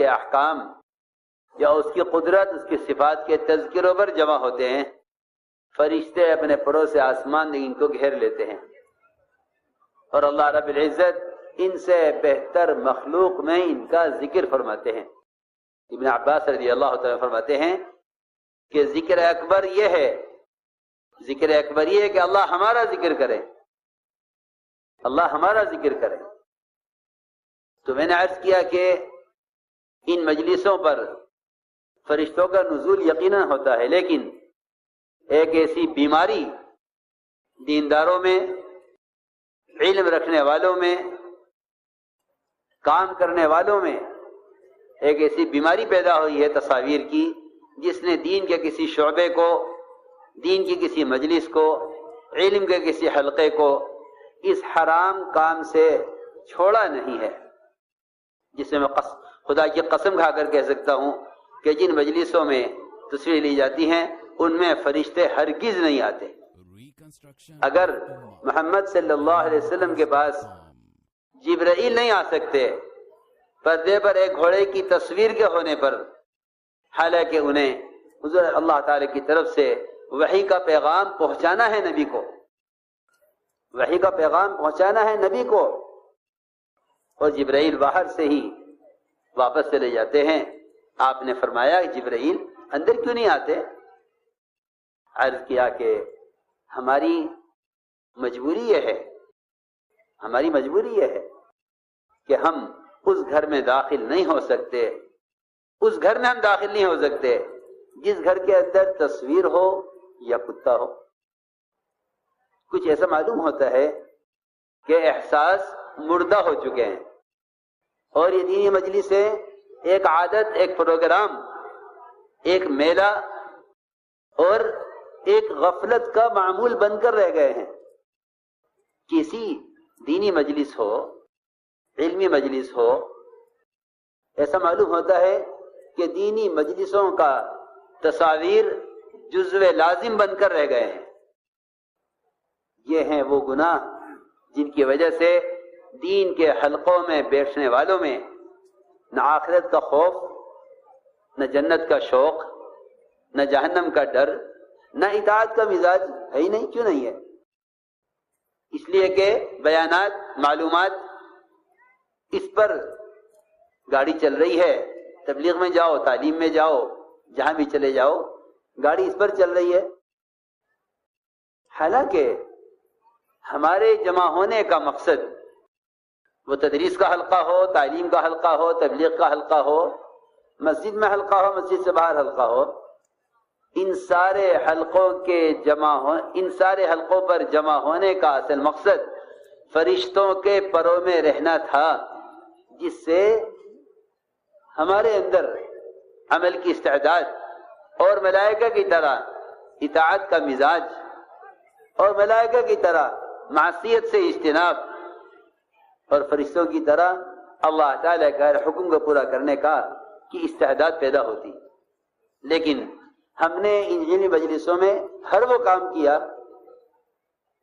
کے احکام یا اس کی قدرت، اس کی صفات کے تذکروں پر جمع ہوتے ہیں، فرشتے اپنے پروں سے آسمان ان کو گھیر لیتے ہیں، اور اللہ رب العزت ان سے بہتر مخلوق میں ان کا ذکر فرماتے ہیں۔ ابن عباس رضی اللہ تعالیٰ فرماتے ہیں کہ ذکر اکبر یہ ہے کہ اللہ ہمارا ذکر کرے، اللہ ہمارا ذکر کرے۔ تو میں نے عرض کیا کہ ان مجلسوں پر فرشتوں کا نزول یقیناً ہوتا ہے، لیکن ایک ایسی بیماری دینداروں میں، علم رکھنے والوں میں، کام کرنے والوں میں ایک ایسی بیماری پیدا ہوئی ہے تصاویر کی، جس نے دین کے کسی شعبے کو، دین کی کسی مجلس کو، علم کے کسی حلقے کو اس حرام کام سے چھوڑا نہیں ہے، جس میں خدا کی قسم کھا کر کہہ سکتا ہوں کہ جن مجلسوں میں تصویر لی جاتی ہیں ان میں فرشتے ہرگز نہیں آتے۔ اگر محمد صلی اللہ علیہ وسلم کے پاس جبرائیل نہیں آ سکتے پردے پر ایک گھوڑے کی تصویر کے ہونے پر، حالانکہ انہیں حضور اللہ تعالی کی طرف سے وحی کا پیغام پہنچانا ہے نبی کو، وحی کا پیغام پہنچانا ہے نبی کو، اور جبرائیل باہر سے ہی واپس چلے جاتے ہیں۔ آپ نے فرمایا جبرائیل اندر کیوں نہیں آتے؟ عرض کیا کہ ہماری مجبوری یہ ہے، ہماری مجبوری یہ ہے کہ ہم اس گھر میں داخل نہیں ہو سکتے، اس گھر میں ہم داخل نہیں ہو سکتے جس گھر کے اندر تصویر ہو یا کتا ہو۔ کچھ ایسا معلوم ہوتا ہے کہ احساس مردہ ہو چکے ہیں، اور یہ دینی مجلسیں ایک عادت، ایک پروگرام، ایک میلہ اور ایک غفلت کا معمول بن کر رہ گئے ہیں۔ کسی دینی مجلس ہو، علمی مجلس ہو، ایسا معلوم ہوتا ہے کہ دینی مجلسوں کا تصاویر جزو لازم بن کر رہ گئے ہیں۔ یہ ہیں وہ گناہ جن کی وجہ سے دین کے حلقوں میں بیٹھنے والوں میں نہ آخرت کا خوف، نہ جنت کا شوق، نہ جہنم کا ڈر، نہ اطاعت کا مزاج ہے ہی نہیں۔ کیوں نہیں ہے؟ اس لیے کہ بیانات، معلومات اس پر گاڑی چل رہی ہے، تبلیغ میں جاؤ، تعلیم میں جاؤ، جہاں بھی چلے جاؤ گاڑی اس پر چل رہی ہے۔ حالانکہ ہمارے جمع ہونے کا مقصد وہ تدریس کا حلقہ ہو، تعلیم کا حلقہ ہو، تبلیغ کا حلقہ ہو، مسجد میں حلقہ ہو، مسجد سے باہر حلقہ ہو، ان سارے حلقوں پر جمع ہونے کا اصل مقصد فرشتوں کے پروں میں رہنا تھا، جس سے ہمارے اندر عمل کی استعداد اور ملائکہ کی طرح اطاعت کا مزاج اور ملائکہ کی طرح معصیت سے اجتناب اور فرشتوں کی طرح اللہ تعالی کا حکم کو پورا کرنے کی استعداد پیدا ہوتی۔ لیکن ہم نے ان علمی مجلسوں میں ہر وہ کام کیا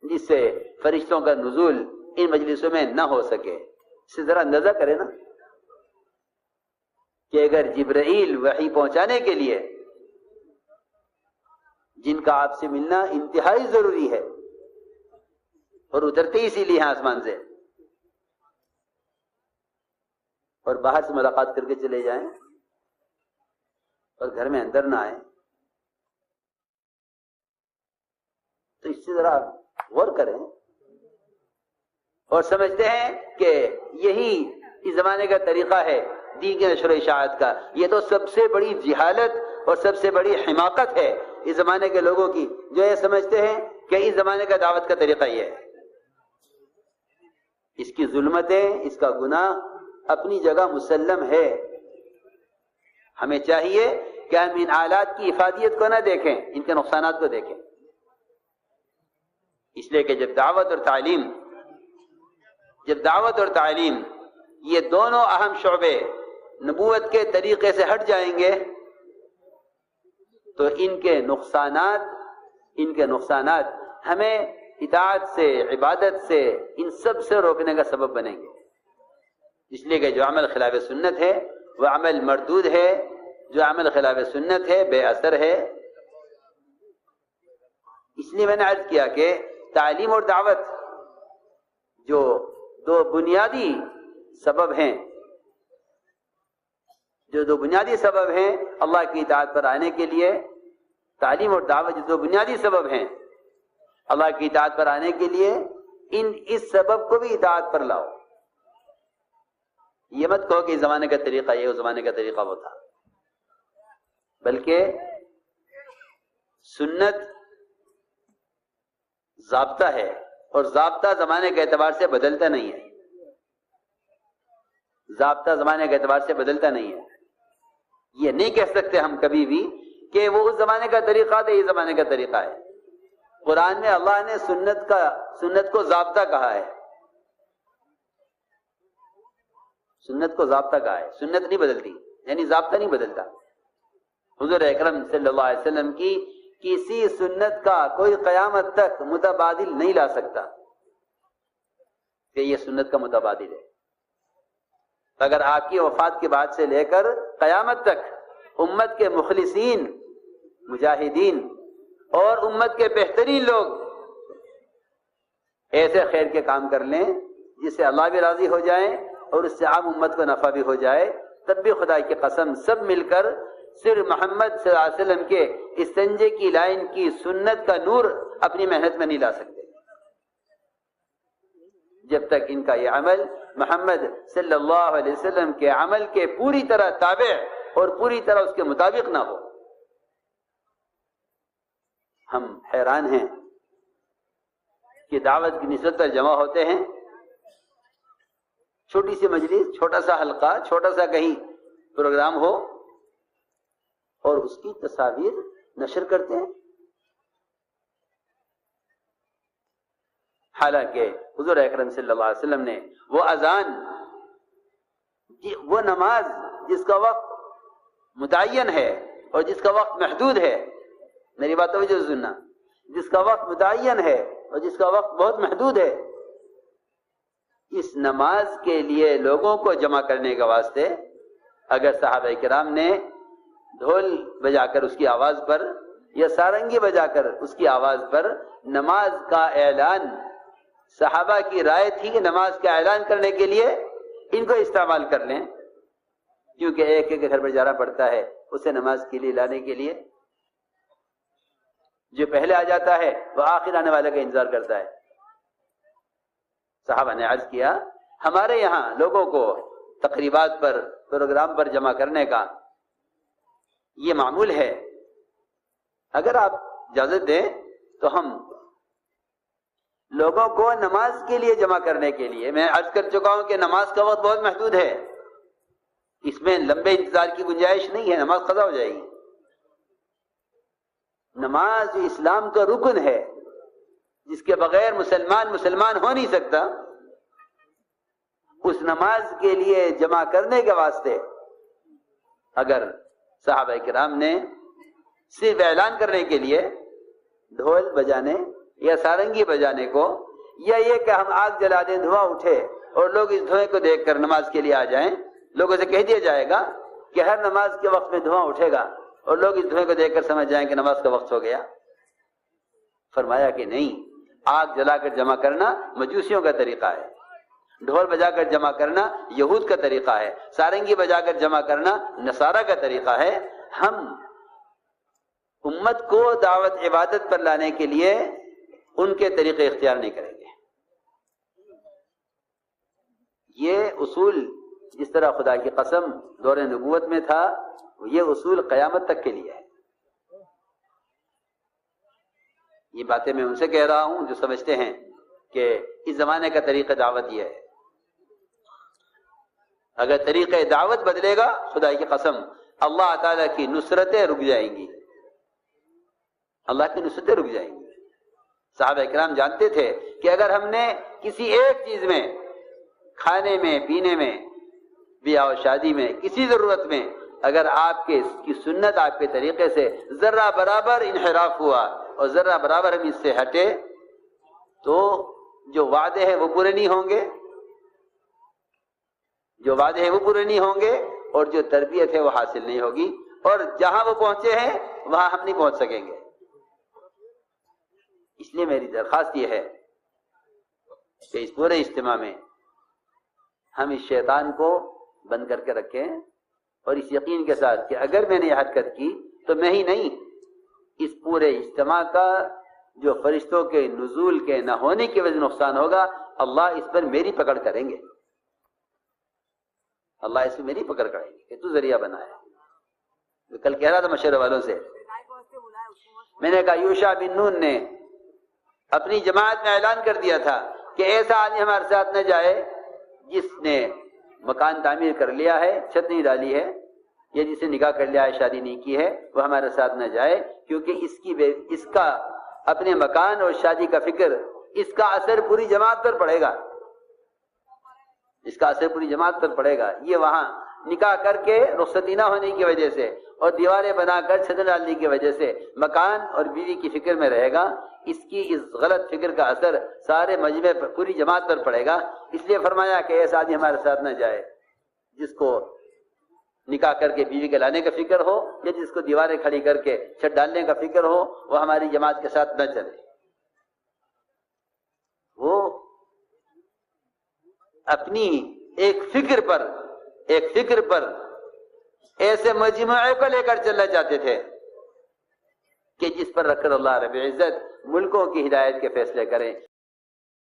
جس سے فرشتوں کا نزول ان مجلسوں میں نہ ہو سکے۔ اس سے ذرا اندازہ کریں نا کہ اگر جبرائیل وحی پہنچانے کے لیے، جن کا آپ سے ملنا انتہائی ضروری ہے اور اترتے اسی لیے ہیں آسمان سے، اور باہر سے ملاقات کر کے چلے جائیں اور گھر میں اندر نہ آئیں، تو اس سے ذرا غور کریں اور سمجھتے ہیں کہ یہی اس زمانے کا طریقہ ہے دین کی نشر و اشاعت کا۔ یہ تو سب سے بڑی جہالت اور سب سے بڑی حماقت ہے اس زمانے کے لوگوں کی، جو یہ سمجھتے ہیں کہ اس زمانے کا دعوت کا طریقہ یہ ہے۔ اس کی ظلمتیں، اس کا گناہ اپنی جگہ مسلم ہے۔ ہمیں چاہیے کہ ہم ان آلات کی افادیت کو نہ دیکھیں، ان کے نقصانات کو دیکھیں۔ اس لیے کہ جب دعوت اور تعلیم یہ دونوں اہم شعبے نبوت کے طریقے سے ہٹ جائیں گے تو ان کے نقصانات ہمیں اطاعت سے، عبادت سے، ان سب سے روکنے کا سبب بنیں گے۔ اس لیے کہ جو عمل خلاف سنت ہے وہ عمل مردود ہے، جو عمل خلاف سنت ہے بے اثر ہے۔ اس لیے میں نے عرض کیا کہ تعلیم اور دعوت جو دو بنیادی سبب ہیں، جو دو بنیادی سبب ہیں اللہ کی اطاعت پر آنے کے لیے، تعلیم اور دعوت جو دو بنیادی سبب ہیں اللہ کی اطاعت پر آنے کے لیے، اس سبب کو بھی اطاعت پر لاؤ۔ یہ مت کہو کہ اس زمانے کا طریقہ یہ، اس زمانے کا طریقہ وہ تھا، بلکہ سنت ضابطہ ہے، اور ضابطہ زمانے کے اعتبار سے بدلتا نہیں ہے، ضابطہ زمانے کے اعتبار سے بدلتا نہیں ہے۔ یہ نہیں کہہ سکتے ہم کبھی بھی کہ وہ اس زمانے کا طریقہ تھا، یہ زمانے کا طریقہ ہے۔ قرآن میں اللہ نے سنت کو ضابطہ کہا ہے، سنت کو ضابطہ کہا ہے، سنت نہیں بدلتی، یعنی ضابطہ نہیں بدلتا۔ حضور اکرم صلی اللہ علیہ وسلم کی کسی سنت کا کوئی قیامت تک متبادل نہیں لا سکتا کہ یہ سنت کا متبادل ہے۔ اگر آپ کی وفات کے بعد سے لے کر قیامت تک امت کے مخلصین، مجاہدین اور امت کے بہترین لوگ ایسے خیر کے کام کر لیں جس سے اللہ بھی راضی ہو جائیں اور اس سے عام امت کو نفع بھی ہو جائے، تب بھی خدا کی قسم سب مل کر صرف محمد صلی اللہ علیہ وسلم کے استنجے کی لائن کی سنت کا نور اپنی محنت میں نہیں لا سکتے، جب تک ان کا یہ عمل محمد صلی اللہ علیہ وسلم کے عمل کے پوری طرح تابع اور پوری طرح اس کے مطابق نہ ہو۔ ہم حیران ہیں کہ دعوت کی نسبت پر جمع ہوتے ہیں، چھوٹی سی مجلس، چھوٹا سا حلقہ، چھوٹا سا کہیں پروگرام ہو اور اس کی تصاویر نشر کرتے ہیں، حالانکہ حضور اکرم صلی اللہ علیہ وسلم نے وہ اذان، وہ نماز جس کا وقت متعین ہے اور جس کا وقت محدود ہے، میری بات توجہ سے سننا، جس کا وقت متعین ہے اور جس کا وقت بہت محدود ہے، اس نماز کے لیے لوگوں کو جمع کرنے کے واسطے اگر صحابہ کرام نے ڈھول بجا کر اس کی آواز پر یا سارنگی بجا کر اس کی آواز پر نماز کا اعلان، صحابہ کی رائے تھی کہ نماز کا اعلان کرنے کے لیے ان کو استعمال کر لیں، کیونکہ ایک ایک گھر پر جانا پڑتا ہے اسے نماز کے لیے لانے کے لیے، جو پہلے آ جاتا ہے وہ آخر آنے والے کا انتظار کرتا ہے۔ صحابہ نے عرض کیا ہمارے یہاں لوگوں کو تقریبات پر، پروگرام پر جمع کرنے کا یہ معمول ہے، اگر آپ اجازت دیں تو ہم لوگوں کو نماز کے لیے جمع کرنے کے لیے، میں عرض کر چکا ہوں کہ نماز کا وقت بہت محدود ہے، اس میں لمبے انتظار کی گنجائش نہیں ہے، نماز قضا ہو جائے گی۔ نماز جو اسلام کا رکن ہے، جس کے بغیر مسلمان ہو نہیں سکتا، اس نماز کے لیے جمع کرنے کے واسطے اگر صحابہ کرام نے صرف اعلان کرنے کے لیے ڈھول بجانے یا سارنگی بجانے کو، یا یہ کہ ہم آگ جلا دیں، دھواں اٹھے اور لوگ اس دھوئیں کو دیکھ کر نماز کے لیے آ جائیں، لوگوں سے کہہ دیا جائے گا کہ ہر نماز کے وقت میں دھواں اٹھے گا اور لوگ اس دھوئیں کو دیکھ کر سمجھ جائیں کہ نماز کا وقت ہو گیا۔ فرمایا کہ نہیں، آگ جلا کر جمع کرنا مجوسیوں کا طریقہ ہے، ڈھول بجا کر جمع کرنا یہود کا طریقہ ہے، سارنگی بجا کر جمع کرنا نصارہ کا طریقہ ہے۔ ہم امت کو دعوت عبادت پر لانے کے لیے ان کے طریقے اختیار نہیں کریں گے۔ یہ اصول جس طرح خدا کی قسم دور نبوت میں تھا، یہ اصول قیامت تک کے لیے ہے۔ یہ باتیں میں ان سے کہہ رہا ہوں جو سمجھتے ہیں کہ اس زمانے کا طریقہ دعوت یہ ہے۔ اگر طریقہ دعوت بدلے گا، خدا کی قسم اللہ تعالیٰ کی نصرتیں رک جائیں گی، اللہ کی نصرتیں رک جائیں گی۔ صحابہ کرام جانتے تھے کہ اگر ہم نے کسی ایک چیز میں، کھانے میں، پینے میں، بیاہ و شادی میں، کسی ضرورت میں اگر آپ کی سنت، آپ کے طریقے سے ذرہ برابر انحراف ہوا اور ذرہ برابر ہم اس سے ہٹے، تو جو وعدے ہیں وہ پورے نہیں ہوں گے، جو وعدے ہیں وہ پورے نہیں ہوں گے، اور جو تربیت ہے وہ حاصل نہیں ہوگی، اور جہاں وہ پہنچے ہیں وہاں ہم نہیں پہنچ سکیں گے۔ اس لیے میری درخواست یہ ہے کہ اس پورے اجتماع میں ہم اس شیطان کو بند کر کے رکھیں، اور اس یقین کے ساتھ کہ اگر میں نے یہ حرکت کی تو میں ہی نہیں، اس پورے اجتماع کا جو فرشتوں کے نزول کے نہ ہونے کی وجہ سے نقصان ہوگا، اللہ اس پر میری پکڑ کریں گے، اللہ اس میں میری پکڑ کریں گے کہ تو ذریعہ بنا ہے۔ میں کل کہہ رہا تھا مشورے والوں سے، میں نے کہا یوشع بن نون نے اپنی جماعت میں اعلان کر دیا تھا کہ ایسا آدمی ہمارے ساتھ نہ جائے جس نے مکان تعمیر کر لیا ہے، چھت نہیں ڈالی ہے، یا جس نے نکاح کر لیا ہے، شادی نہیں کی ہے، وہ ہمارے ساتھ نہ جائے، کیونکہ اس کا اپنے مکان اور شادی کا فکر، اس کا اثر پوری جماعت پر پڑے گا، اس کا اثر پوری جماعت پر پڑے گا۔ یہ وہاں نکاح کر کے رخصتی نہ ہونے کی وجہ سے اور دیواریں بنا کر چھت ڈالنے کی وجہ سے مکان اور بیوی کی فکر میں رہے گا، اس کی اس غلط فکر کا اثر سارے مجمع پر، پوری جماعت پر پڑے گا۔ اس لیے فرمایا کہ ایسا آدمی ہمارے ساتھ نہ جائے جس کو نکاح کر کے بیوی کے لانے کا فکر ہو، یا جس کو دیواریں کھڑی کر کے چھت ڈالنے کا فکر ہو، وہ ہماری جماعت کے ساتھ نہ چلے۔ وہ اپنی ایک فکر پر ایسے مجموعے کو لے کر چلنا چاہتے تھے کہ جس پر رکھ کر اللہ رب العزت ملکوں کی ہدایت کے فیصلے کریں۔